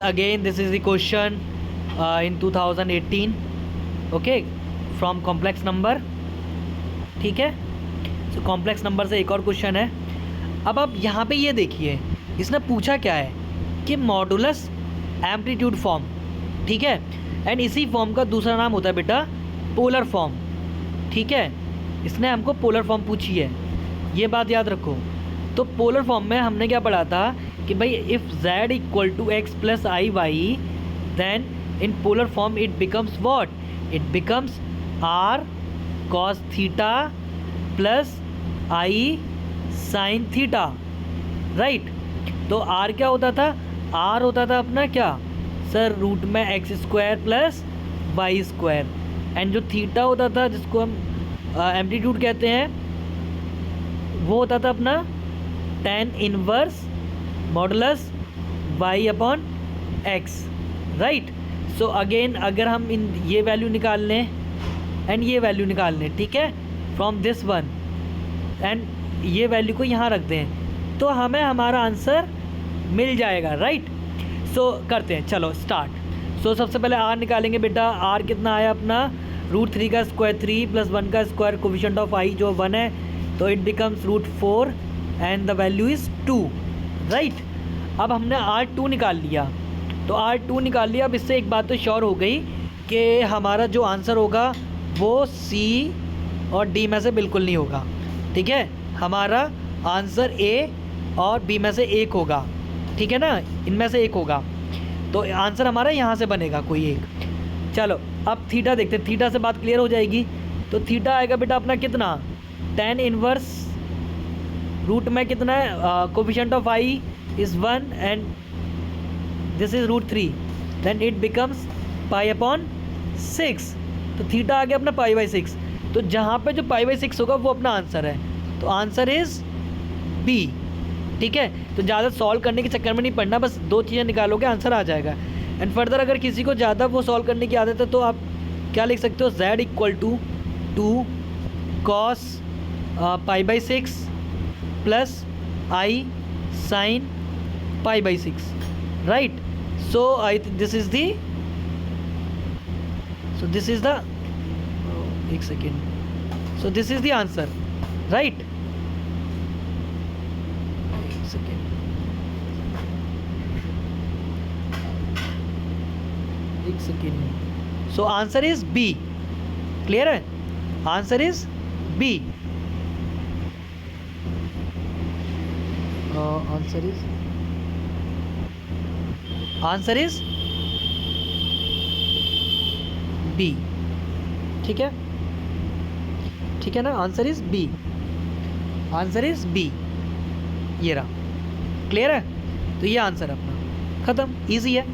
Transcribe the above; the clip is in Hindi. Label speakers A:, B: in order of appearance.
A: Again, this is the question in 2018, okay, from complex number. ठीक है, so complex number से एक और क्वेश्चन है. अब आप यहाँ पे ये देखिए, इसने पूछा क्या है कि मॉडुलस एम्पलीट्यूड फॉर्म, ठीक है, एंड इसी फॉर्म का दूसरा नाम होता है बेटा पोलर फॉर्म. ठीक है, इसने हमको पोलर फॉर्म पूछी है, ये बात याद रखो. तो पोलर फॉर्म में हमने क्या पढ़ा था कि भाई if z equal to x plus i y, then in polar form it becomes what, it becomes r cos theta plus i sine theta, right. तो r क्या होता था, r होता था अपना क्या सर, रूट में x square plus y square, and जो थीटा होता था जिसको हम एम्पलीट्यूड कहते हैं, वो होता था अपना tan inverse modulus y upon x, right. So again अगर हम इन ये वैल्यू निकाल लें एंड ये वैल्यू निकाल लें, ठीक है, फ्रॉम दिस वन, एंड ये वैल्यू को यहाँ रख दें, तो हमें हमारा आंसर मिल जाएगा, राइट. सो करते हैं, चलो स्टार्ट. सो सबसे पहले r निकालेंगे बेटा. r कितना आया अपना, √3 का स्क्वायर 3 प्लस 1 का स्क्वायर, कोफिशिएंट ऑफ i जो 1 है, तो it becomes √4 and the value is 2, right. अब हमने R2 निकाल लिया, तो R2 निकाल लिया. अब इससे एक बात तो श्योर हो गई कि हमारा जो आंसर होगा वो C और D में से बिल्कुल नहीं होगा, ठीक है. हमारा आंसर A और B में से एक होगा, ठीक है ना, इनमें से एक होगा. तो आंसर हमारा यहाँ से बनेगा कोई एक. चलो अब थीटा देखते हैं, थीटा से बात क्लियर हो जाएगी. तो थीटा आएगा बेटा अपना कितना, tan इनवर्स रूट में कितना है, coefficient of i is 1 and this is √3, then it becomes pi upon 6. तो थीटा आ गया अपना π/6. तो जहाँ पे जो π/6 होगा वो अपना आंसर है, तो आंसर इज़ बी, ठीक है. तो ज़्यादा सॉल्व करने के चक्कर में नहीं पड़ना, बस दो चीज़ें निकालोगे आंसर आ जाएगा. एंड फर्दर अगर किसी को ज़्यादा वो सॉल्व करने की आदत है तो आप क्या लिख सकते हो, z equal to 2 cos π/6 plus i sine π/6, right. So this is the, so this is the, एक second, so this is the answer, right. एक सेकेंड, एक second. So answer is B, clear है, answer is B. Answer is B, ठीक है, ठीक है ना, answer is B, answer is B, ये रहा, क्लियर है. तो ये आंसर अपना ख़त्म, इजी है.